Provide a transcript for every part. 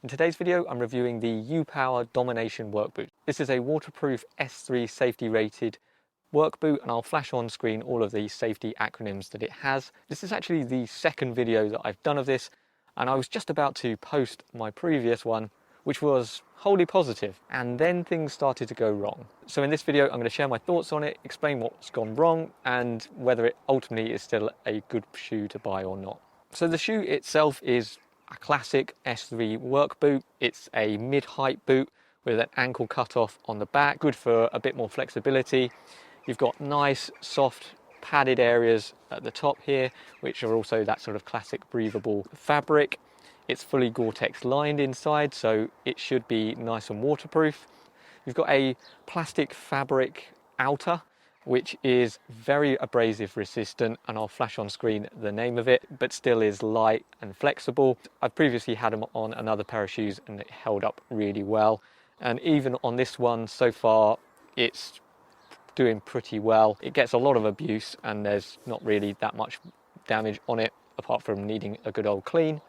In today's video, I'm reviewing the U-Power Domination work boot. This is a waterproof S3 safety rated work boot, and I'll flash on screen all of the safety acronyms that it has. This is actually the second video that I've done of this, and I was just about to post my previous one, which was wholly positive, and then things started to go wrong. So in this video, I'm going to share my thoughts on it, explain what's gone wrong, and whether it ultimately is still a good shoe to buy or not. So the shoe itself is a classic S3 work boot. It's a mid-height boot with an ankle cutoff on the back, good for a bit more flexibility. You've got nice, soft, padded areas at the top here, which are also that sort of classic breathable fabric. It's fully gore-tex lined inside, so it should be nice and waterproof. You've got a plastic fabric outer, which is very abrasive resistant, and I'll flash on screen the name of it, but still is light and flexible. I've previously had them on another pair of shoes and it held up really well. And even on this one so far, it's doing pretty well. It gets a lot of abuse and there's not really that much damage on it, apart from needing a good old clean.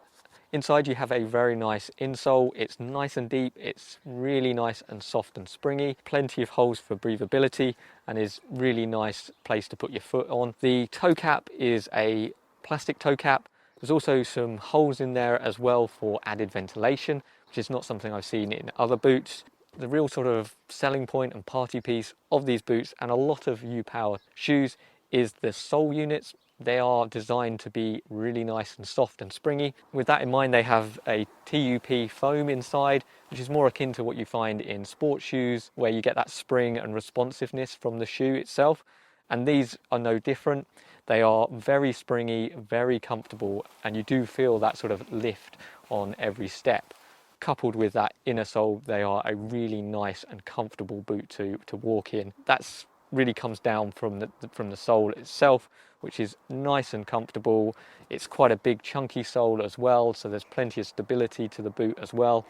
Inside you have a very nice insole. It's nice and deep, it's really nice and soft and springy. Plenty of holes for breathability and is really nice place to put your foot on. The toe cap is a plastic toe cap. There's also some holes in there as well for added ventilation, which is not something I've seen in other boots. The real sort of selling point and party piece of these boots and a lot of U-Power shoes is the sole units. They are designed to be really nice and soft and springy. With that in mind, they have a TUP foam inside, which is more akin to what you find in sports shoes, where you get that spring and responsiveness from the shoe itself. And these are no different. They are very springy, very comfortable, and you do feel that sort of lift on every step. Coupled with that inner sole, they are a really nice and comfortable boot to walk in. That's really comes down from the sole itself, which is nice and comfortable. It's quite a big chunky sole as well, so there's plenty of stability to the boot as well.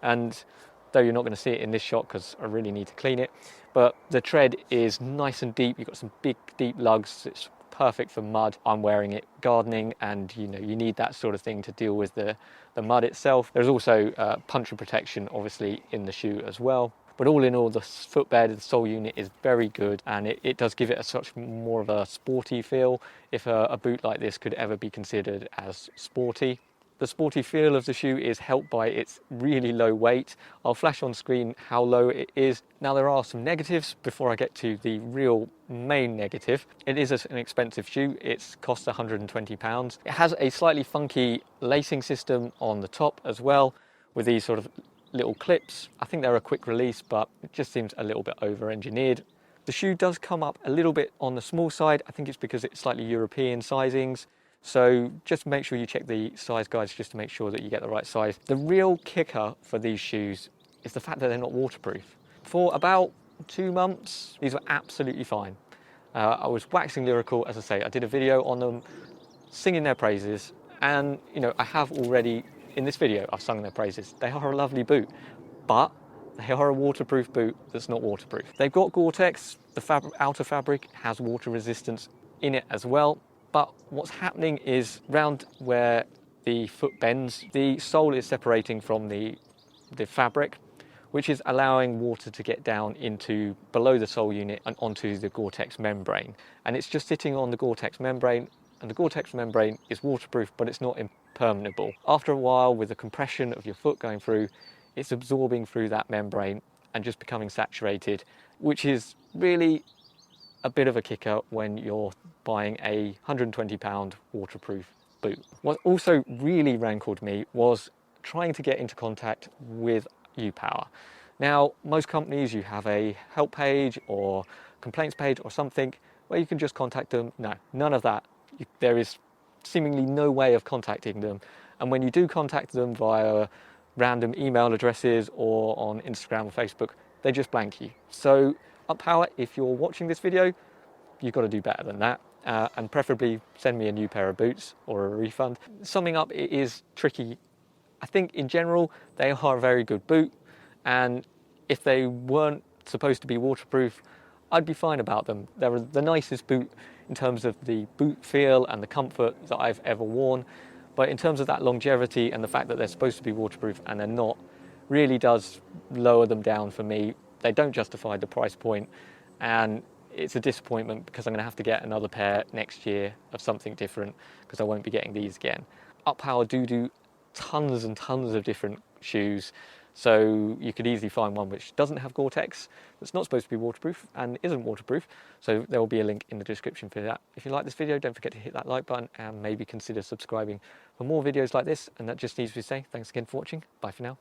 And though you're not going to see it in this shot because I really need to clean it, but the tread is nice and deep. You've got some big deep lugs. It's perfect for mud. I'm wearing it gardening, and you need that sort of thing to deal with the mud itself. There's also puncture protection obviously in the shoe as well. But all in all, the footbed, the sole unit is very good, and it does give it such more of a sporty feel, if a boot like this could ever be considered as sporty. The sporty feel of the shoe is helped by its really low weight. I'll flash on screen how low it is. Now there are some negatives before I get to the real main negative. It is an expensive shoe. It costs £120. It has a slightly funky lacing system on the top as well, with these sort of little clips. I think they're a quick release, but it just seems a little bit over-engineered. The shoe does come up a little bit on the small side. I think it's because it's slightly European sizings. So just make sure you check the size guides just to make sure that you get the right size. The real kicker for these shoes is the fact that they're not waterproof. For about 2 months, these were absolutely fine. I was waxing lyrical, as I say. I did a video on them, singing their praises, and I have already, in this video, I've sung their praises. They are a lovely boot, but they are a waterproof boot that's not waterproof. They've got gore-tex. The outer fabric has water resistance in it as well. But what's happening is round where the foot bends, the sole is separating from the fabric, which is allowing water to get down into below the sole unit and onto the gore-tex membrane. And it's just sitting on the gore-tex membrane, and the gore-tex membrane is waterproof, but it's not impermeable. After a while, with the compression of your foot going through, it's absorbing through that membrane and just becoming saturated, which is really a bit of a kicker when you're buying a £120 waterproof boot. What also really rankled me was trying to get into contact with U-Power. Now, most companies, you have a help page or complaints page or something where you can just contact them. No, none of that. There is seemingly no way of contacting them. And when you do contact them via random email addresses or on Instagram or Facebook, they just blank you. So U-Power, if you're watching this video, you've got to do better than that, and preferably send me a new pair of boots or a refund. Summing up, it is tricky. I think in general, they are a very good boot, and if they weren't supposed to be waterproof, I'd be fine about them. They're the nicest boot in terms of the boot feel and the comfort that I've ever worn, But in terms of that longevity and the fact that they're supposed to be waterproof and they're not, really does lower them down for me. They don't justify the price point, and it's a disappointment because I'm going to have to get another pair next year of something different because I won't be getting these again. Uppower do tons and tons of different shoes, so you could easily find one which doesn't have gore-tex, that's not supposed to be waterproof and isn't waterproof, so there will be a link in the description for that. If you like this video, don't forget to hit that like button and maybe consider subscribing for more videos like this. And that just leaves me to say thanks again for watching. Bye for now.